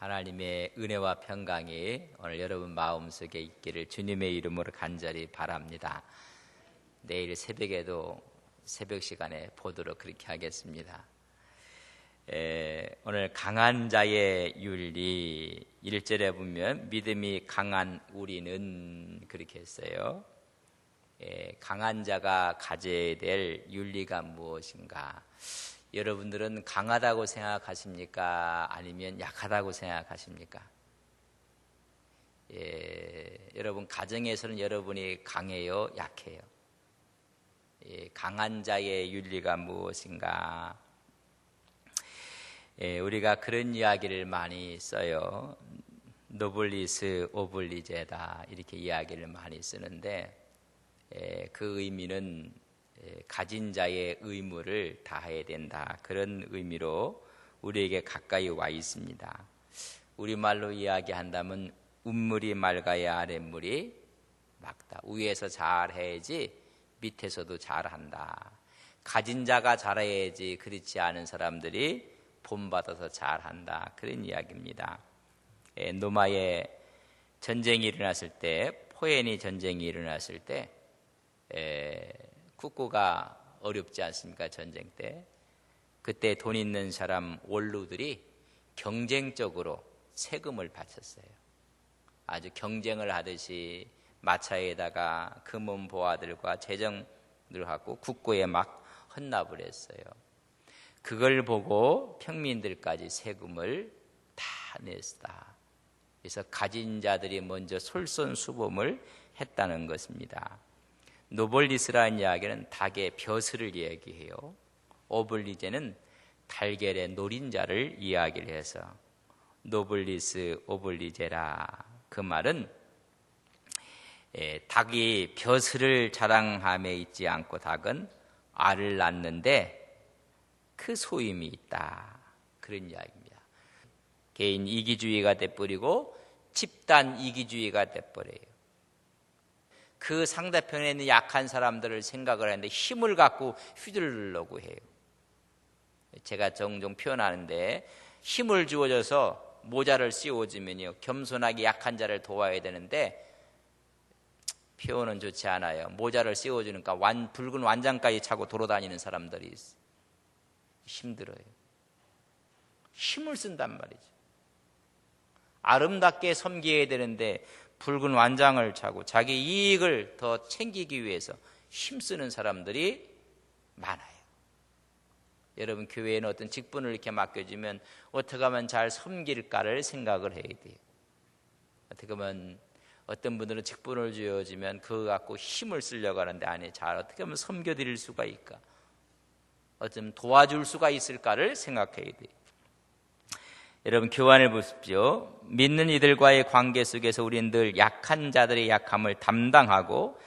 하나님의 은혜와 평강이 오늘 여러분 마음속에 있기를 주님의 이름으로 간절히 바랍니다. 내일 새벽에도 새벽 시간에 보도록 그렇게 하겠습니다. 오늘 강한 자의 윤리 1절에 보면 믿음이 강한 우리는 그렇게 했어요. 강한 자가 가져야 될 윤리가 무엇인가? 여러분들은 강하다고 생각하십니까? 아니면 약하다고 생각하십니까? 여러분 가정에서는 여러분이 강해요? 약해요? 강한 자의 윤리가 무엇인가? 우리가 그런 이야기를 많이 써요. 노블리스 오블리제다 이렇게 이야기를 많이 쓰는데 그 의미는 가진 자의 의무를 다해야 된다, 그런 의미로 우리에게 가까이 와 있습니다. 우리말로 이야기한다면 웃물이 맑아야 아랫물이 맑다. 위에서 잘해야지 밑에서도 잘한다. 가진 자가 잘해야지 그렇지 않은 사람들이 본받아서 잘한다, 그런 이야기입니다. 노마의 전쟁이 일어났을 때, 포에니 전쟁이 일어났을 때 국고가 어렵지 않습니까? 전쟁 때. 그때 돈 있는 사람 원루들이 경쟁적으로 세금을 바쳤어요. 아주 경쟁을 하듯이 마차에다가 금은 보화들과 재정들하고 국고에 막 헌납을 했어요. 그걸 보고 평민들까지 세금을 다 냈다. 그래서 가진 자들이 먼저 솔선수범을 했다는 것입니다. 노블리스라는 이야기는 닭의 벼슬을 이야기해요. 오블리제는 달걀의 노린자를 이야기를 해서 노블리스 오블리제라. 그 말은 닭이 벼슬을 자랑함에 있지 않고 닭은 알을 낳는데 그 소임이 있다, 그런 이야기입니다. 개인 이기주의가 돼버리고 집단 이기주의가 돼버려요. 그 상대편에 있는 약한 사람들을 생각을 하는데 힘을 갖고 휘두르려고 해요. 제가 종종 표현하는데 힘을 주어져서 모자를 씌워주면요, 겸손하게 약한 자를 도와야 되는데 표현은 좋지 않아요. 모자를 씌워주니까 붉은 완장까지 차고 돌아다니는 사람들이 있어요. 힘들어요. 힘을 쓴단 말이죠. 아름답게 섬겨야 되는데 붉은 완장을 차고 자기 이익을 더 챙기기 위해서 힘쓰는 사람들이 많아요. 여러분 교회에는 어떤 직분을 이렇게 맡겨주면 어떻게 하면 잘 섬길까를 생각을 해야 돼요. 어떻게 하면 어떤 분들은 직분을 주어지면 그거 갖고 힘을 쓰려고 하는데 아니, 잘 어떻게 하면 섬겨드릴 수가 있을까, 어쩜 도와줄 수가 있을까를 생각해야 돼요. 여러분 교환을 보십시오. 믿는 이들과의 관계 속에서 우리는 늘 약한 자들의 약함을 담당하고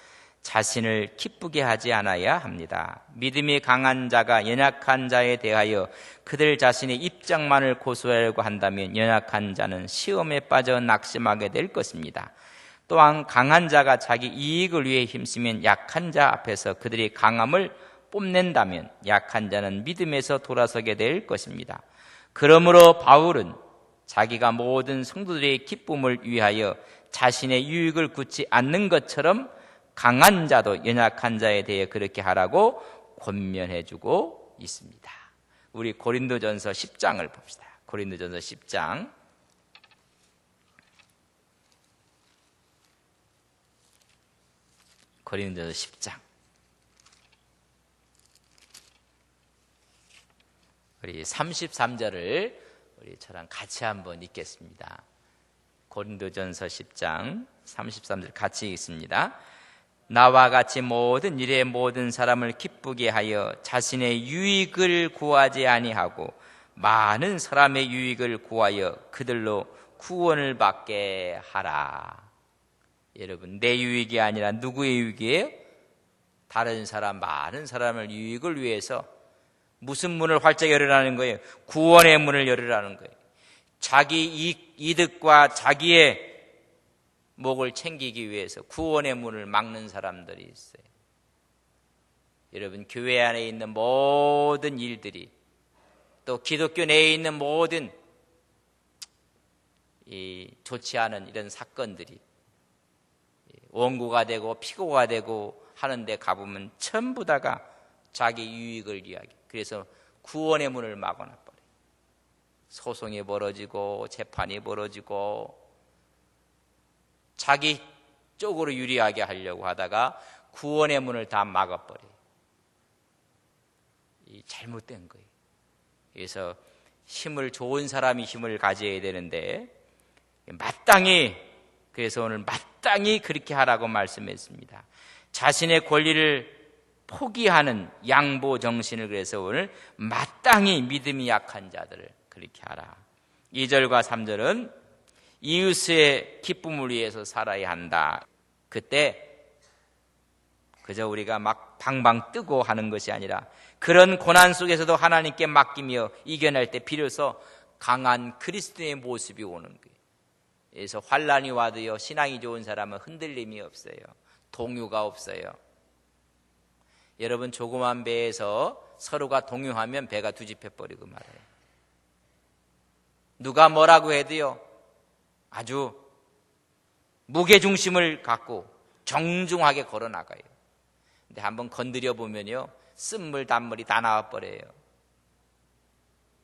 자신을 기쁘게 하지 않아야 합니다. 믿음이 강한 자가 연약한 자에 대하여 그들 자신의 입장만을 고수하려고 한다면 연약한 자는 시험에 빠져 낙심하게 될 것입니다. 또한 강한 자가 자기 이익을 위해 힘쓰면 약한 자 앞에서 그들의 강함을 뽐낸다면 약한 자는 믿음에서 돌아서게 될 것입니다. 그러므로 바울은 자기가 모든 성도들의 기쁨을 위하여 자신의 유익을 굳지 않는 것처럼 강한 자도 연약한 자에 대해 그렇게 하라고 권면해주고 있습니다. 우리 고린도전서 10장을 봅시다. 고린도전서 10장. 고린도전서 10장. 우리 33절을 우리 저랑 같이 한번 읽겠습니다. 고린도전서 10장 33절 같이 읽습니다. 나와 같이 모든 일에 모든 사람을 기쁘게 하여 자신의 유익을 구하지 아니하고 많은 사람의 유익을 구하여 그들로 구원을 받게 하라. 여러분 내 유익이 아니라 누구의 유익이에요? 다른 사람, 많은 사람을 유익을 위해서 무슨 문을 활짝 열으라는 거예요? 구원의 문을 열으라는 거예요. 자기 이득과 자기의 목을 챙기기 위해서 구원의 문을 막는 사람들이 있어요. 여러분 교회 안에 있는 모든 일들이 또 기독교 내에 있는 모든 좋지 않은 이런 사건들이 원고가 되고 피고가 되고 하는데 가보면 전부 다가 자기 유익을 위하기. 그래서 구원의 문을 막아놔 버려요. 소송이 벌어지고 재판이 벌어지고 자기 쪽으로 유리하게 하려고 하다가 구원의 문을 다 막아버려요. 잘못된 거예요. 그래서 힘을 좋은 사람이 힘을 가져야 되는데 마땅히, 그래서 오늘 마땅히 그렇게 하라고 말씀했습니다. 자신의 권리를 포기하는 양보 정신을, 그래서 오늘 마땅히 믿음이 약한 자들을 그렇게 하라. 2절과 3절은 이웃의 기쁨을 위해서 살아야 한다. 그때 그저 우리가 막 방방 뜨고 하는 것이 아니라 그런 고난 속에서도 하나님께 맡기며 이겨낼 때 비로소 강한 그리스도의 모습이 오는 거예요. 그래서 환난이 와도요, 신앙이 좋은 사람은 흔들림이 없어요. 동요가 없어요. 여러분, 조그만 배에서 서로가 동요하면 배가 뒤집혀버리고 말아요. 누가 뭐라고 해도요, 아주 무게중심을 갖고 정중하게 걸어나가요. 근데 한번 건드려 보면요, 쓴물 단물이 다 나와버려요.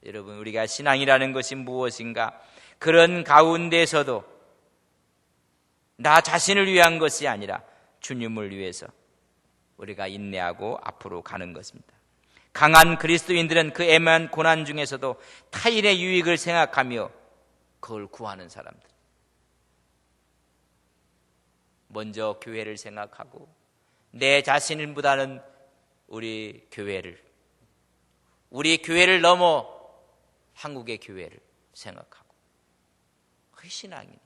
여러분, 우리가 신앙이라는 것이 무엇인가? 그런 가운데서도 나 자신을 위한 것이 아니라 주님을 위해서 우리가 인내하고 앞으로 가는 것입니다. 강한 그리스도인들은 그 애매한 고난 중에서도 타인의 유익을 생각하며 그걸 구하는 사람들. 먼저 교회를 생각하고 내 자신보다는 우리 교회를 넘어 한국의 교회를 생각하고, 그게 신앙이에요.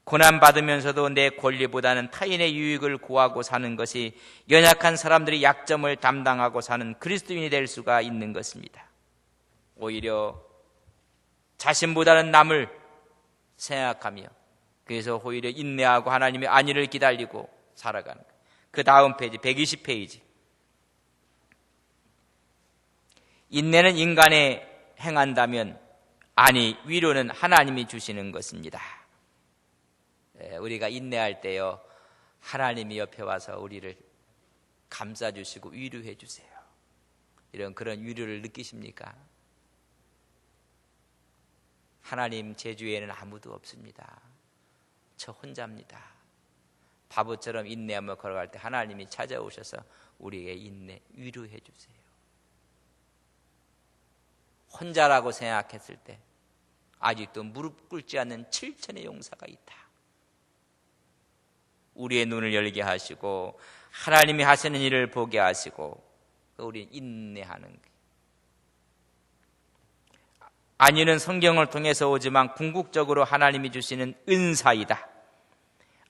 고난받으면서도 내 권리보다는 타인의 유익을 구하고 사는 것이 연약한 사람들의 약점을 담당하고 사는 그리스도인이 될 수가 있는 것입니다. 오히려 자신보다는 남을 생각하며, 그래서 오히려 인내하고 하나님의 안위를 기다리고 살아가는 거예요. 그 다음 페이지, 120페이지. 인내는 인간에 행한다면, 아니 위로는 하나님이 주시는 것입니다. 우리가 인내할 때요, 하나님이 옆에 와서 우리를 감싸주시고 위로해 주세요. 그런 위로를 느끼십니까? 하나님 제주에는 아무도 없습니다. 저 혼자입니다. 바보처럼 인내하며 걸어갈 때 하나님이 찾아오셔서 우리에게 인내, 위로해 주세요. 혼자라고 생각했을 때 아직도 무릎 꿇지 않는 7천의 용사가 있다. 우리의 눈을 열게 하시고 하나님이 하시는 일을 보게 하시고 우리 인내하는 거예요. 안위는 성경을 통해서 오지만 궁극적으로 하나님이 주시는 은사이다.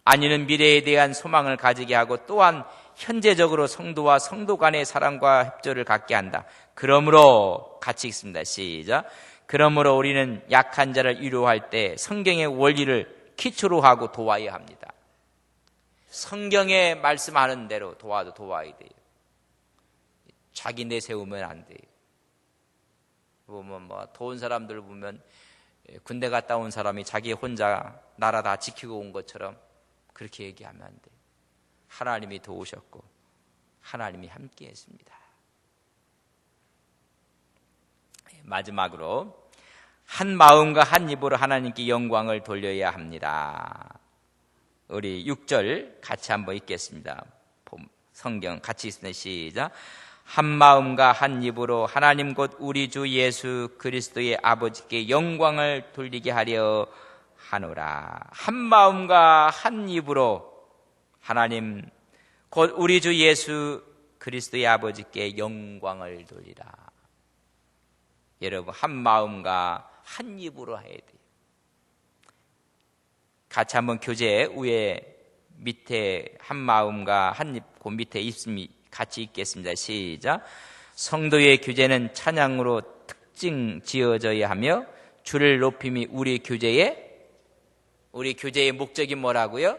안위는 미래에 대한 소망을 가지게 하고 또한 현재적으로 성도와 성도 간의 사랑과 협조를 갖게 한다. 그러므로, 같이 읽습니다. 시작. 그러므로 우리는 약한 자를 위로할 때 성경의 원리를 기초로 하고 도와야 합니다. 성경에 말씀하는 대로 도와야 돼요. 자기 내세우면 안 돼요. 보면 도운 사람들 보면 군대 갔다 온 사람이 자기 혼자 나라 다 지키고 온 것처럼 그렇게 얘기하면 안 돼요. 하나님이 도우셨고 하나님이 함께 했습니다. 마지막으로 한 마음과 한 입으로 하나님께 영광을 돌려야 합니다. 우리 6절 같이 한번 읽겠습니다. 성경 같이 읽습니다. 시작. 한 마음과 한 입으로 하나님 곧 우리 주 예수 그리스도의 아버지께 영광을 돌리게 하려 하노라. 한 마음과 한 입으로 하나님 곧 우리 주 예수 그리스도의 아버지께 영광을 돌리라. 여러분, 한 마음과 한 입으로 해야 돼요. 같이 한번 교재 위에 밑에 한 마음과 한 입, 그 밑에 있음이 같이 읽겠습니다. 시작. 성도의 교제는 찬양으로 특징 지어져야 하며 주를 높임이 우리 교제의 목적이 뭐라고요?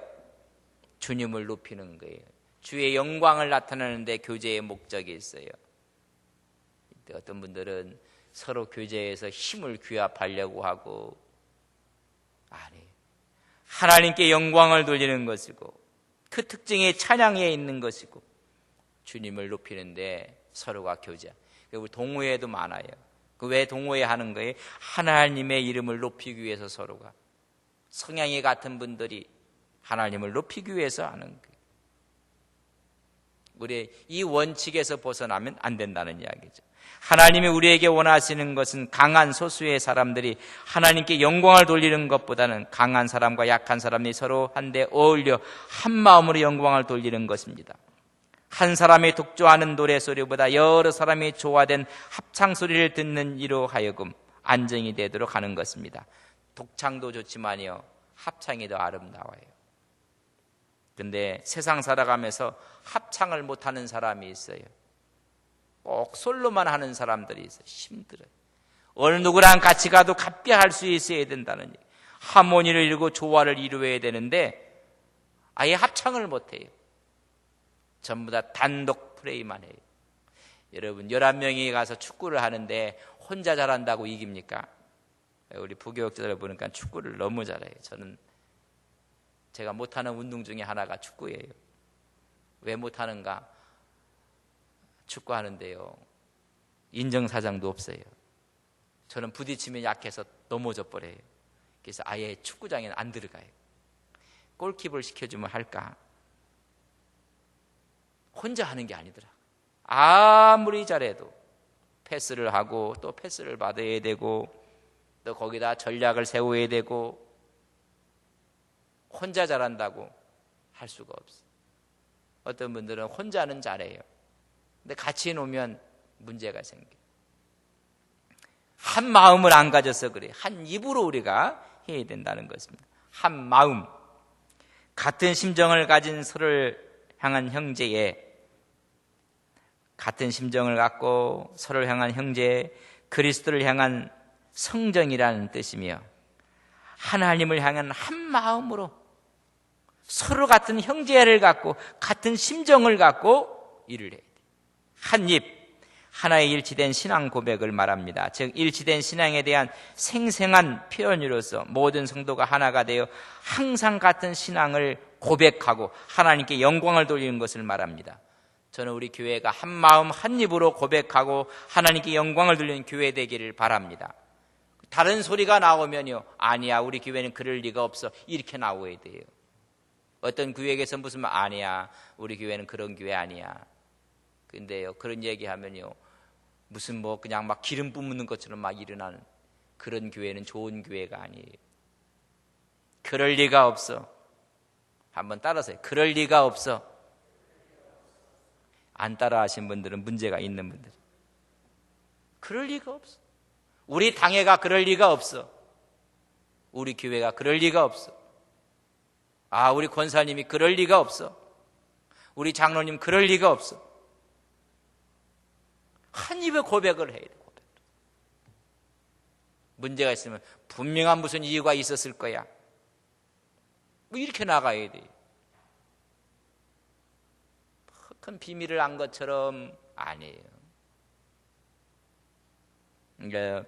주님을 높이는 거예요. 주의 영광을 나타내는데 교제의 목적이 있어요. 어떤 분들은 서로 교제에서 힘을 규합하려고 하고 아니에요. 하나님께 영광을 돌리는 것이고 그 특징이 찬양에 있는 것이고 주님을 높이는데 서로가 교제. 그리고 동호회도 많아요. 그 왜 동호회 하는 거예요? 하나님의 이름을 높이기 위해서 서로가 성향이 같은 분들이 하나님을 높이기 위해서 하는 거예요. 우리 이 원칙에서 벗어나면 안 된다는 이야기죠. 하나님이 우리에게 원하시는 것은 강한 소수의 사람들이 하나님께 영광을 돌리는 것보다는 강한 사람과 약한 사람이 서로 한데 어울려 한 마음으로 영광을 돌리는 것입니다. 한 사람이 독조하는 노래소리보다 여러 사람이 조화된 합창소리를 듣는 이로 하여금 안정이 되도록 하는 것입니다. 독창도 좋지만요, 합창이 더 아름다워요. 근데 세상 살아가면서 합창을 못하는 사람이 있어요. 꼭 솔로만 하는 사람들이 있어요. 힘들어요. 어느 누구랑 같이 가도 같게 할 수 있어야 된다는 얘기. 하모니를 이루고 조화를 이루어야 되는데 아예 합창을 못해요. 전부 다 단독 플레이만 해요. 여러분 11명이 가서 축구를 하는데 혼자 잘한다고 이깁니까? 우리 부교육자들 보니까 축구를 너무 잘해요. 저는 제가 못하는 운동 중에 하나가 축구예요. 왜 못하는가? 축구하는데요, 인정사정도 없어요. 저는 부딪히면 약해서 넘어져 버려요. 그래서 아예 축구장에는 안 들어가요. 골키퍼를 시켜주면 할까? 혼자 하는 게 아니더라. 아무리 잘해도 패스를 하고 또 패스를 받아야 되고 또 거기다 전략을 세워야 되고 혼자 잘한다고 할 수가 없어요. 어떤 분들은 혼자는 잘해요. 근데 같이 놓으면 문제가 생겨요. 한 마음을 안 가져서 그래요. 한 입으로 우리가 해야 된다는 것입니다. 한 마음, 같은 심정을 가진 서로를 향한 형제에, 같은 심정을 갖고 서로를 향한 형제, 그리스도를 향한 성정이라는 뜻이며 하나님을 향한 한 마음으로 서로 같은 형제를 갖고 같은 심정을 갖고 일을 해야 돼요. 한 입, 하나의 일치된 신앙 고백을 말합니다. 즉 일치된 신앙에 대한 생생한 표현으로서 모든 성도가 하나가 되어 항상 같은 신앙을 고백하고 하나님께 영광을 돌리는 것을 말합니다. 저는 우리 교회가 한 마음 한 입으로 고백하고 하나님께 영광을 돌리는 교회 되기를 바랍니다. 다른 소리가 나오면요, 아니야, 우리 교회는 그럴 리가 없어, 이렇게 나와야 돼요. 어떤 교회에서 무슨 말, 아니야, 우리 교회는 그런 교회 아니야. 근데요, 그런 얘기하면요, 무슨 뭐 그냥 막 기름 뿜는 것처럼 막 일어나는 그런 교회는 좋은 교회가 아니에요. 그럴 리가 없어. 한번 따라서요. 그럴 리가 없어. 안 따라 하신 분들은 문제가 있는 분들. 그럴 리가 없어. 우리 당회가 그럴 리가 없어. 우리 교회가 그럴 리가 없어. 아, 우리 권사님이 그럴 리가 없어. 우리 장로님 그럴 리가 없어. 한 입에 고백을 해야 돼. 고백. 문제가 있으면 분명한 무슨 이유가 있었을 거야. 뭐 이렇게 나가야 돼. 큰 비밀을 안 것처럼 아니에요. 그러니까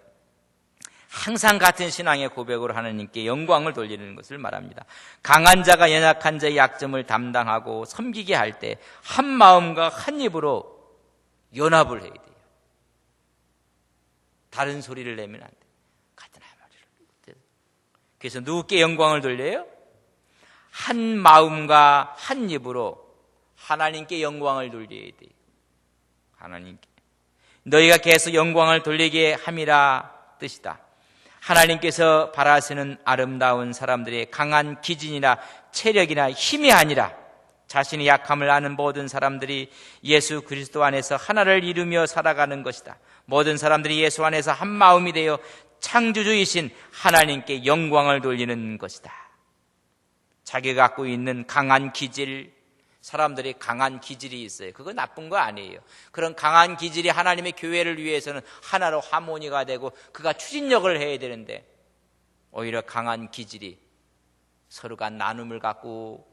항상 같은 신앙의 고백으로 하나님께 영광을 돌리는 것을 말합니다. 강한 자가 연약한 자의 약점을 담당하고 섬기게 할 때 한 마음과 한 입으로 연합을 해야 돼요. 다른 소리를 내면 안 돼요. 같은 말을. 그래서 누구께 영광을 돌려요? 한 마음과 한 입으로 하나님께 영광을 돌려야 돼요. 하나님께. 너희가 계속 영광을 돌리게 함이라 뜻이다. 하나님께서 바라시는 아름다운 사람들의 강한 기진이나 체력이나 힘이 아니라 자신의 약함을 아는 모든 사람들이 예수 그리스도 안에서 하나를 이루며 살아가는 것이다. 모든 사람들이 예수 안에서 한 마음이 되어 창조주이신 하나님께 영광을 돌리는 것이다. 자기가 갖고 있는 강한 기질, 사람들이 강한 기질이 있어요. 그건 나쁜 거 아니에요. 그런 강한 기질이 하나님의 교회를 위해서는 하나로 하모니가 되고 그가 추진력을 해야 되는데 오히려 강한 기질이 서로가 나눔을 갖고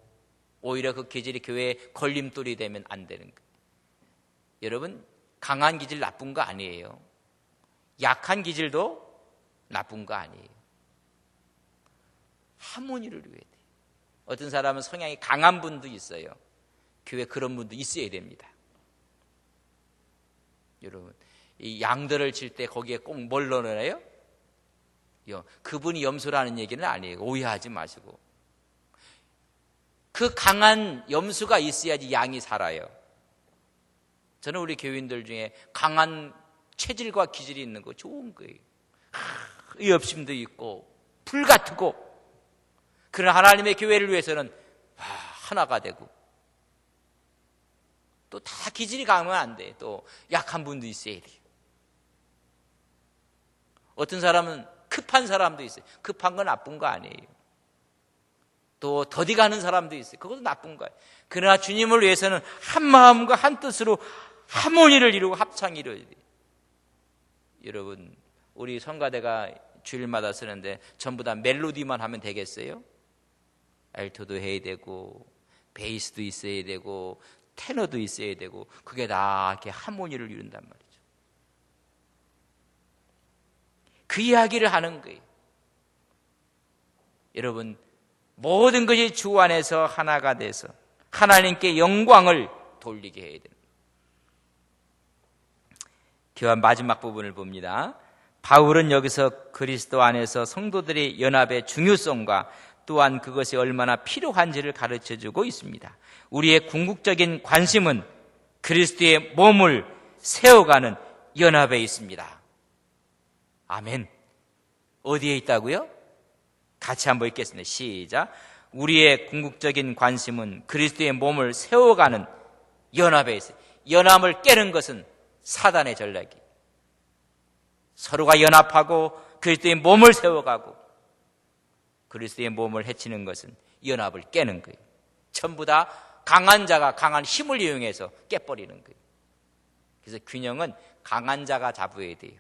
오히려 그 기질이 교회에 걸림돌이 되면 안 되는 거예요. 여러분, 강한 기질 나쁜 거 아니에요. 약한 기질도 나쁜 거 아니에요. 하모니를 이루어야 돼요. 어떤 사람은 성향이 강한 분도 있어요. 교회 그런 분도 있어야 됩니다. 여러분, 이 양들을 칠 때 거기에 꼭 뭘 넣어요? 그분이 염소라는 얘기는 아니에요. 오해하지 마시고. 그 강한 염소가 있어야지 양이 살아요. 저는 우리 교인들 중에 강한 체질과 기질이 있는 거 좋은 거예요. 의협심도 있고 불같고, 그러나 하나님의 교회를 위해서는 하나가 되고, 또 다 기질이 강하면 안 돼. 또 약한 분도 있어야 돼요. 어떤 사람은 급한 사람도 있어요. 급한 건 나쁜 거 아니에요. 또 더디 가는 사람도 있어요. 그것도 나쁜 거예요. 그러나 주님을 위해서는 한 마음과 한 뜻으로 하모니를 이루고 합창을 이루어야 돼요. 여러분, 우리 성가대가 주일마다 쓰는데 전부 다 멜로디만 하면 되겠어요? 알토도 해야 되고 베이스도 있어야 되고 테너도 있어야 되고, 그게 다 이렇게 하모니를 이룬단 말이죠. 그 이야기를 하는 거예요. 여러분, 모든 것이 주 안에서 하나가 돼서 하나님께 영광을 돌리게 해야 됩니다. 교환 마지막 부분을 봅니다. 바울은 여기서 그리스도 안에서 성도들의 연합의 중요성과 또한 그것이 얼마나 필요한지를 가르쳐주고 있습니다. 우리의 궁극적인 관심은 그리스도의 몸을 세워가는 연합에 있습니다. 아멘. 어디에 있다고요? 같이 한번 읽겠습니다. 시작. 우리의 궁극적인 관심은 그리스도의 몸을 세워가는 연합에 있어요. 연합을 깨는 것은 사단의 전략이. 서로가 연합하고 그리스도의 몸을 세워가고, 그리스도의 몸을 해치는 것은 연합을 깨는 거예요. 전부 다 강한 자가 강한 힘을 이용해서 깨버리는 거예요. 그래서 균형은 강한 자가 잡아야 돼요.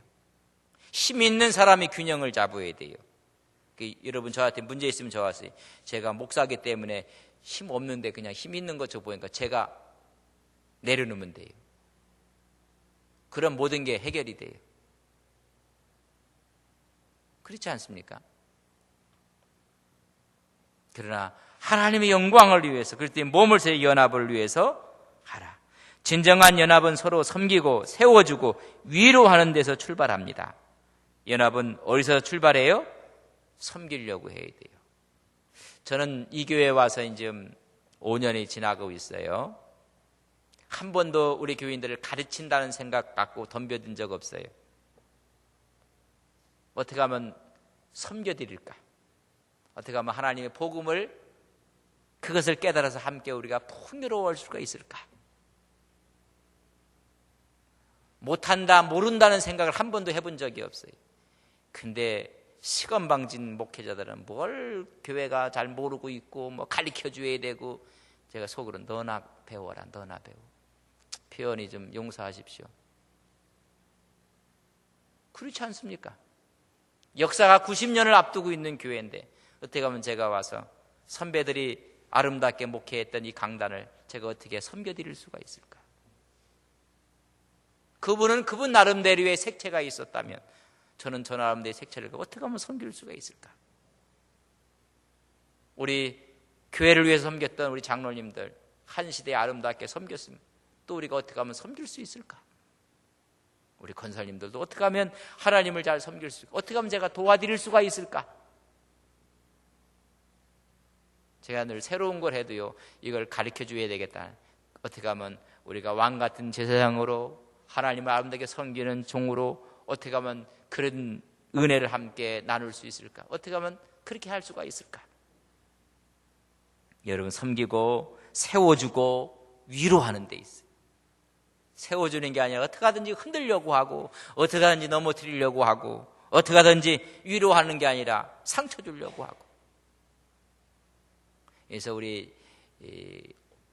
힘 있는 사람이 균형을 잡아야 돼요. 여러분, 저한테 문제 있으면 저 왔어요. 제가 목사기 때문에 힘 없는데 그냥 힘 있는 것처럼 보니까 제가 내려놓으면 돼요. 그럼 모든 게 해결이 돼요. 그렇지 않습니까? 그러나 하나님의 영광을 위해서, 그리스도의 몸을 세워 연합을 위해서 하라. 진정한 연합은 서로 섬기고 세워주고 위로하는 데서 출발합니다. 연합은 어디서 출발해요? 섬기려고 해야 돼요. 저는 이 교회에 와서 이제 5년이 지나고 있어요. 한 번도 우리 교인들을 가르친다는 생각 갖고 덤벼든 적 없어요. 어떻게 하면 섬겨드릴까? 어떻게 하면 하나님의 복음을, 그것을 깨달아서 함께 우리가 풍요로워할 수가 있을까? 못한다, 모른다는 생각을 한 번도 해본 적이 없어요. 근데 시건방진 목회자들은 뭘 교회가 잘 모르고 있고 뭐 가르쳐줘야 되고, 제가 속으로 너나 배워라, 너나 배워. 표현이 좀 용서하십시오. 그렇지 않습니까? 역사가 90년을 앞두고 있는 교회인데 어떻게 하면 제가 와서 선배들이 아름답게 목회했던 이 강단을 제가 어떻게 섬겨드릴 수가 있을까? 그분은 그분 나름대로의 색채가 있었다면 저는 저 나름대로의 색채를 어떻게 하면 섬길 수가 있을까? 우리 교회를 위해서 섬겼던 우리 장로님들 한 시대에 아름답게 섬겼으면 또 우리가 어떻게 하면 섬길 수 있을까? 우리 권사님들도 어떻게 하면 하나님을 잘 섬길 수 있을까? 어떻게 하면 제가 도와드릴 수가 있을까? 제가 늘 새로운 걸 해도요, 이걸 가르쳐 줘야 되겠다. 어떻게 하면 우리가 왕 같은 제사장으로 하나님을 아름답게 섬기는 종으로 어떻게 하면 그런 은혜를 함께 나눌 수 있을까? 어떻게 하면 그렇게 할 수가 있을까? 여러분, 섬기고 세워주고 위로하는 데 있어요. 세워주는 게 아니라 어떻게 하든지 흔들려고 하고 어떻게 하든지 넘어뜨리려고 하고 어떻게 하든지 위로하는 게 아니라 상처 주려고 하고. 그래서 우리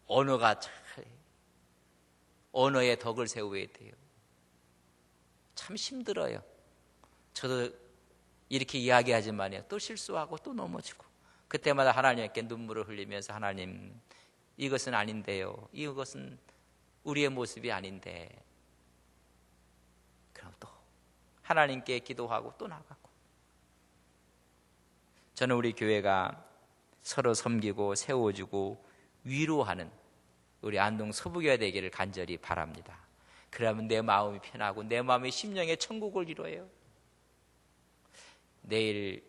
언어가 참, 언어의 덕을 세워야 돼요. 참 힘들어요. 저도 이렇게 이야기하지만요, 또 실수하고 또 넘어지고 그때마다 하나님께 눈물을 흘리면서, 하나님, 이것은 아닌데요, 이것은 우리의 모습이 아닌데. 그럼 또 하나님께 기도하고 또 나가고. 저는 우리 교회가 서로 섬기고 세워주고 위로하는 우리 안동 서부교회 되기를 간절히 바랍니다. 그러면 내 마음이 편하고 내 마음의 심령의 천국을 이루어요. 내일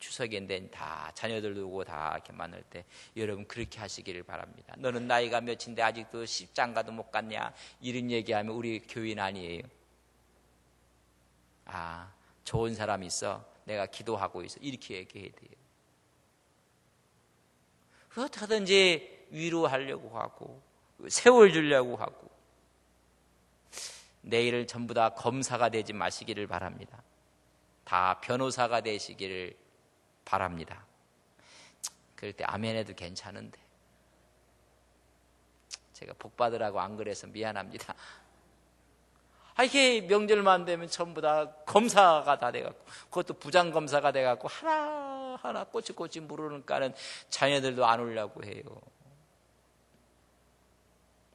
추석인데 다 자녀들 두고 다 이렇게 만날 때 여러분 그렇게 하시기를 바랍니다. 너는 나이가 몇인데 아직도 십장가도 못 갔냐? 이런 얘기하면 우리 교인 아니에요. 아, 좋은 사람 있어. 내가 기도하고 있어. 이렇게 얘기해야 돼요. 어떻게든지 위로하려고 하고 세워주려고 하고 내일을 전부 다 검사가 되지 마시기를 바랍니다. 다 변호사가 되시기를 바랍니다. 그럴 때 아멘 해도 괜찮은데 제가 복 받으라고 안 그래서 미안합니다. 이게 명절만 되면 전부 다 검사가 다 돼갖고 그것도 부장검사가 돼갖고 하나하나 꼬치꼬치 물으니까는 자녀들도 안 오려고 해요.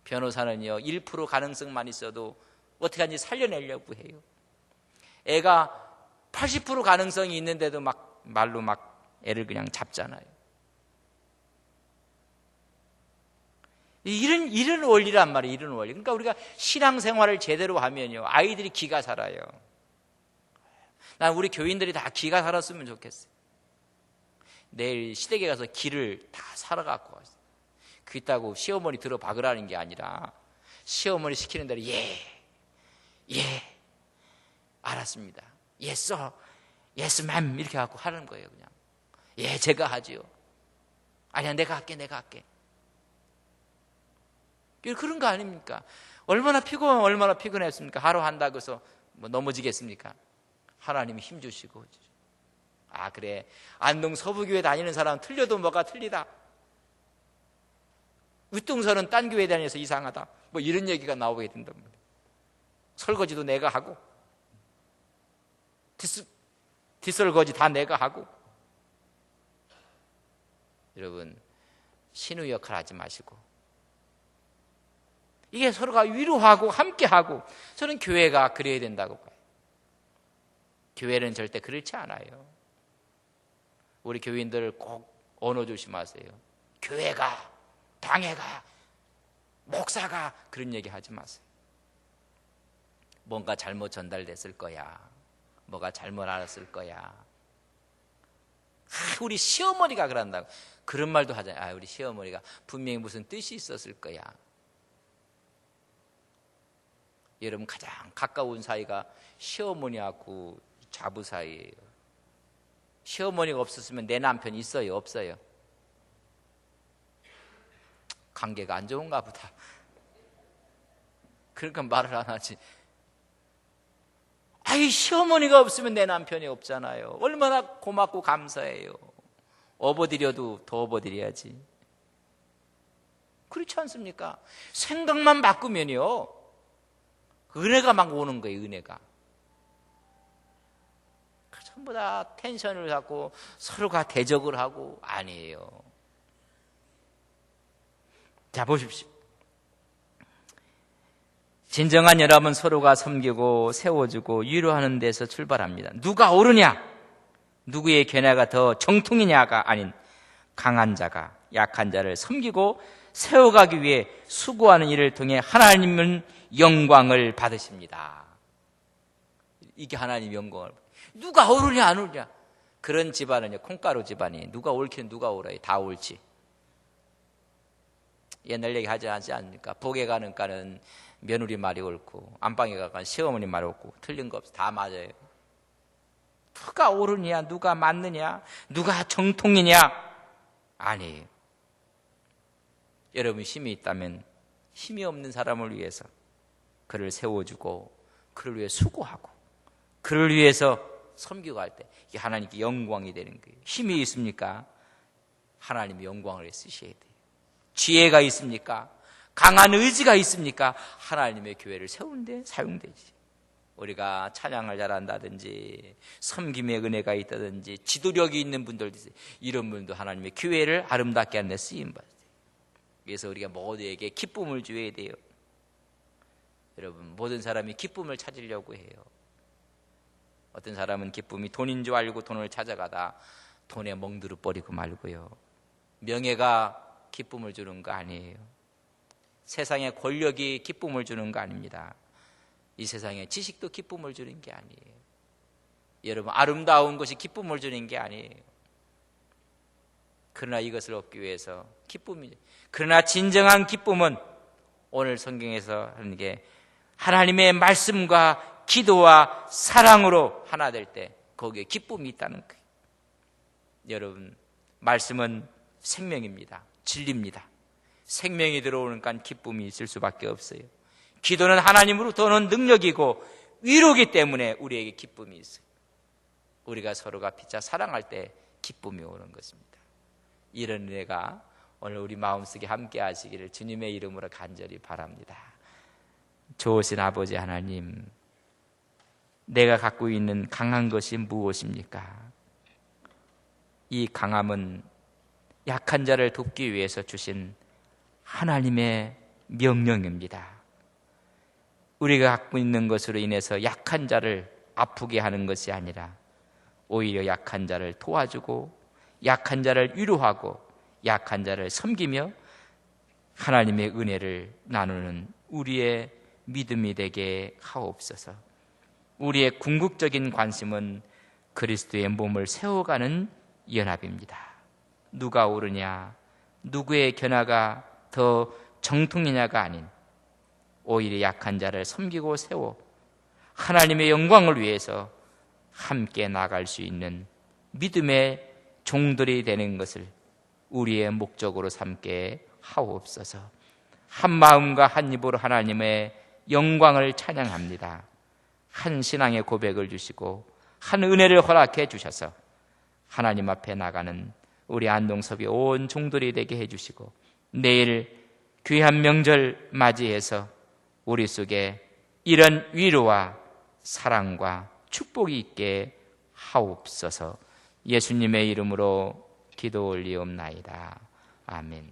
변호사는요 1% 가능성만 있어도 어떻게 하는지 살려내려고 해요. 애가 80% 가능성이 있는데도 막 말로 막 애를 그냥 잡잖아요. 이런 원리란 말이에요. 이런 원리. 그러니까 우리가 신앙생활을 제대로 하면요 아이들이 기가 살아요. 난 우리 교인들이 다 기가 살았으면 좋겠어요. 내일 시댁에 가서 기를 다 살아갖고 왔어요. 그 있다고 시어머니 들어 박으라는 게 아니라 시어머니 시키는 대로 예 알았습니다. yes sir, yes ma'am 이렇게 갖고 하는 거예요. 그냥 예 제가 하지요. 아니야 내가 할게. 그런 거 아닙니까? 얼마나 피곤했습니까? 하루 한다고 해서 뭐 넘어지겠습니까? 하나님이 힘주시고. 아 그래 안동 서부교회 다니는 사람은 틀려도 뭐가 틀리다. 윗동서는 딴 교회 다녀서 이상하다. 뭐 이런 얘기가 나오게 된단 말이에요. 설거지도 내가 하고 뒷설거지 다 내가 하고. 여러분 신우 역할 하지 마시고 이게 서로가 위로하고 함께하고 저는 교회가 그래야 된다고 봐요. 교회는 절대 그렇지 않아요. 우리 교인들 꼭 언어 조심하세요. 교회가, 당회가, 목사가 그런 얘기 하지 마세요. 뭔가 잘못 전달됐을 거야. 뭐가 잘못 알았을 거야. 우리 시어머니가 그런다고. 그런 말도 하잖아요. 우리 시어머니가 분명히 무슨 뜻이 있었을 거야. 여러분 가장 가까운 사이가 시어머니하고 자부 사이예요. 시어머니가 없었으면 내 남편이 있어요? 없어요? 관계가 안 좋은가 보다. 그러니까 말을 안 하지. 시어머니가 없으면 내 남편이 없잖아요. 얼마나 고맙고 감사해요. 업어드려도 더 업어드려야지. 그렇지 않습니까? 생각만 바꾸면요 은혜가 막 오는 거예요. 은혜가 전부 다 텐션을 갖고 서로가 대적을 하고 아니에요. 자 보십시오. 진정한 연합은 서로가 섬기고 세워주고 위로하는 데서 출발합니다. 누가 옳으냐? 누구의 견해가 더 정통이냐가 아닌 강한 자가 약한 자를 섬기고 세워가기 위해 수고하는 일을 통해 하나님은 영광을 받으십니다. 이게 하나님 영광을. 누가 옳으냐 안 옳으냐? 그런 집안은요 콩가루 집안이 누가 옳긴 누가 옳아요? 다 옳지. 옛날 얘기 하지 않습니까? 복에 가는 가는 며느리 말이 옳고 안방에 가는 시어머니 말이 옳고 틀린 거 없어. 다 맞아요. 누가 옳으냐 누가 맞느냐 누가 정통이냐 아니에요. 여러분 힘이 있다면 힘이 없는 사람을 위해서 그를 세워주고 그를 위해 수고하고 그를 위해서 섬기고 할 때 이게 하나님께 영광이 되는 거예요. 힘이 있습니까? 하나님의 영광을 쓰셔야 돼요. 지혜가 있습니까? 강한 의지가 있습니까? 하나님의 교회를 세우는데 사용되지. 우리가 찬양을 잘한다든지 섬김의 은혜가 있다든지 지도력이 있는 분들도 있어요. 이런 분도 하나님의 교회를 아름답게 하는 데 쓰임받아요. 그래서 우리가 모두에게 기쁨을 줘야 돼요. 여러분 모든 사람이 기쁨을 찾으려고 해요. 어떤 사람은 기쁨이 돈인 줄 알고 돈을 찾아가다 돈에 멍들어 버리고 말고요. 명예가 기쁨을 주는 거 아니에요. 세상의 권력이 기쁨을 주는 거 아닙니다. 이 세상의 지식도 기쁨을 주는 게 아니에요. 여러분, 아름다운 것이 기쁨을 주는 게 아니에요. 그러나 이것을 얻기 위해서 그러나 진정한 기쁨은 오늘 성경에서 하는 게 하나님의 말씀과 기도와 사랑으로 하나 될 때 거기에 기쁨이 있다는 거예요. 여러분, 말씀은 생명입니다. 진리입니다. 생명이 들어오니까 기쁨이 있을 수밖에 없어요. 기도는 하나님으로부터 오는 능력이고 위로기 때문에 우리에게 기쁨이 있어요. 우리가 서로가 피차 사랑할 때 기쁨이 오는 것입니다. 이런 은혜가 오늘 우리 마음속에 함께 하시기를 주님의 이름으로 간절히 바랍니다. 좋으신 아버지 하나님, 내가 갖고 있는 강한 것이 무엇입니까? 이 강함은 약한 자를 돕기 위해서 주신 하나님의 명령입니다. 우리가 갖고 있는 것으로 인해서 약한 자를 아프게 하는 것이 아니라 오히려 약한 자를 도와주고 약한 자를 위로하고 약한 자를 섬기며 하나님의 은혜를 나누는 우리의 믿음이 되게 하옵소서. 우리의 궁극적인 관심은 그리스도의 몸을 세워가는 연합입니다. 누가 옳으냐, 누구의 견아가 더 정통이냐가 아닌 오히려 약한 자를 섬기고 세워 하나님의 영광을 위해서 함께 나갈 수 있는 믿음의 종들이 되는 것을 우리의 목적으로 삼게 하옵소서. 한 마음과 한 입으로 하나님의 영광을 찬양합니다. 한 신앙의 고백을 주시고 한 은혜를 허락해 주셔서 하나님 앞에 나가는 우리 안동섭이 온 종들이 되게 해주시고 내일 귀한 명절 맞이해서 우리 속에 이런 위로와 사랑과 축복이 있게 하옵소서. 예수님의 이름으로 기도 올리옵나이다. 아멘.